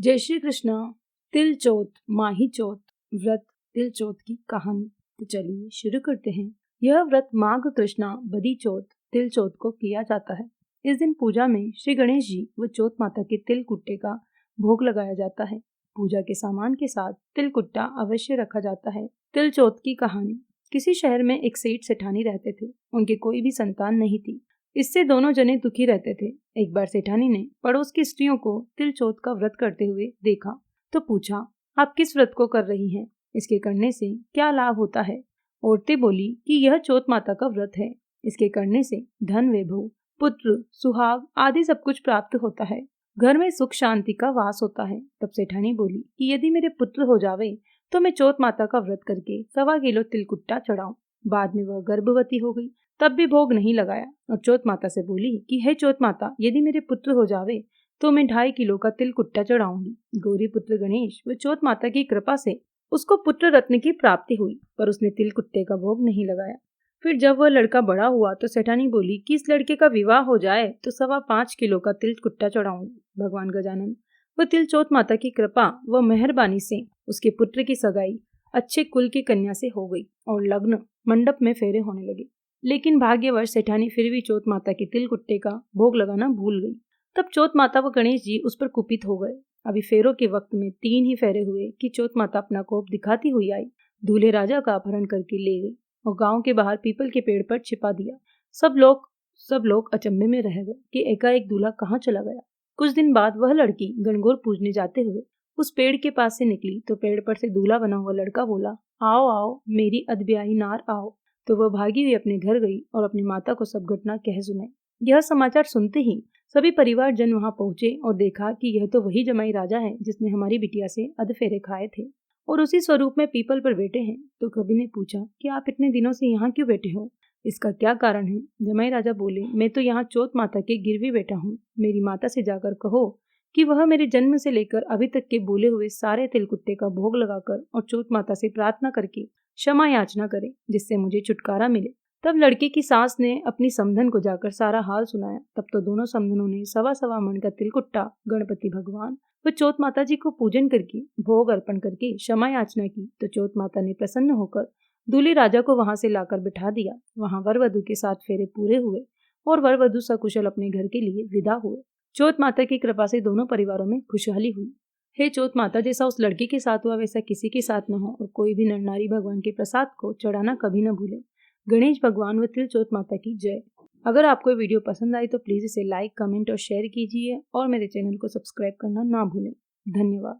जय श्री कृष्णा। तिल चौथ, माही चौथ, व्रत तिल चौथ की कहानी। तो चलिए शुरू करते हैं। यह व्रत माघ कृष्णा बदी चौथ तिल चौथ को किया जाता है। इस दिन पूजा में श्री गणेश जी व चौथ माता के तिल कुट्टे का भोग लगाया जाता है। पूजा के सामान के साथ तिल कुट्टा अवश्य रखा जाता है। तिल चौथ की कहानी। किसी शहर में एक सेठ सेठानी रहते थे। उनके कोई भी संतान नहीं थी। इससे दोनों जने दुखी रहते थे। एक बार सेठानी ने पड़ोस की स्त्रियों को तिल चौथ का व्रत करते हुए देखा तो पूछा, आप किस व्रत को कर रही हैं? इसके करने से क्या लाभ होता है? औरतें बोली कि यह चौथ माता का व्रत है। इसके करने से धन वैभव, पुत्र, सुहाग आदि सब कुछ प्राप्त होता है। घर में सुख शांति का वास होता है। तब सेठानी बोली कि यदि मेरे पुत्र हो जावे तो मैं चौथ माता का व्रत करके 1.25 किलो तिलकुट्टा चढ़ाऊं। बाद में वह गर्भवती हो गई, तब भी भोग नहीं लगाया और चौथ माता से बोली कि हे चौथ माता, यदि मेरे पुत्र हो जावे तो मैं 2.5 किलो का तिल कुट्टा चढ़ाऊंगी। गौरी पुत्र गणेश व चौथ माता की कृपा से उसको पुत्र रत्न की प्राप्ति हुई, पर उसने तिल कुट्टे का भोग नहीं लगाया। फिर जब वह लड़का बड़ा हुआ तो सेठानी बोली कि इस लड़के का विवाह हो जाए तो 5.25 किलो का तिल कुट्टा चढ़ाऊंगी। भगवान गजानन व तिल चौथ माता की कृपा व मेहरबानी से उसके पुत्र की सगाई अच्छे कुल की कन्या से हो गई और लग्न मंडप में फेरे होने लगे। लेकिन भाग्यवश सेठानी फिर भी चौथ माता के तिल कुट्टे का भोग लगाना भूल गई। तब चौथ माता व गणेश जी उस पर कुपित हो गए। अभी फेरों के वक्त में 3 ही फेरे हुए कि चौथ माता अपना कोप दिखाती हुई आई। दूल्हे राजा का अपहरण करके ले गई और गांव के बाहर पीपल के पेड़ पर छिपा दिया। सब लोग अचंभे में रह गए कि एकाएक दूल्हा कहाँ चला गया। कुछ दिन बाद वह लड़की गणगौर पूजने जाते हुए उस पेड़ के पास से निकली तो पेड़ पर से दूल्हा बना हुआ लड़का बोला, आओ आओ मेरी अदब्याही नार आओ। तो वह भागी हुई अपने घर गई और अपनी माता को सब घटना कह सुनाई। यह समाचार सुनते ही सभी परिवार जन वहां पहुंचे और देखा कि यह तो वही जमाई राजा है जिसने हमारी बिटिया से अधफेरे खाए थे और उसी स्वरूप में पीपल पर बैठे हैं। तो कवि ने पूछा कि आप इतने दिनों से यहाँ क्यों बैठे हो? इसका क्या कारण है? जमाई राजा बोले, मैं तो यहाँ चौथ माता के गिरवी बैठा हूँ। मेरी माता से जाकर कहो कि वह मेरे जन्म से लेकर अभी तक के बोले हुए सारे तिलकुट्टे का भोग लगाकर और चौथ माता से प्रार्थना करके क्षमा याचना करे, जिससे मुझे छुटकारा मिले। तब लड़के की सास ने अपनी समधन को जाकर सारा हाल सुनाया। तब तो दोनों समधनों ने 1.25 मन का तिलकुट्टा गणपति भगवान व चौथ माता जी को पूजन करके भोग अर्पण करके क्षमा याचना की। तो चौथ माता ने प्रसन्न होकर दूल्हे राजा को वहां से लाकर बिठा दिया। वहां वर वधु के साथ फेरे पूरे हुए और वर वधु सकुशल अपने घर के लिए विदा हुए। चौथ माता की कृपा से दोनों परिवारों में खुशहाली हुई। हे चौथ माता, जैसा उस लड़की के साथ हुआ वैसा किसी के साथ न हो और कोई भी नर नारी भगवान के प्रसाद को चढ़ाना कभी न भूले। गणेश भगवान व तिल चौथ माता की जय। अगर आपको वीडियो पसंद आई तो प्लीज इसे लाइक, कमेंट और शेयर कीजिए और मेरे चैनल को सब्सक्राइब करना ना भूलें। धन्यवाद।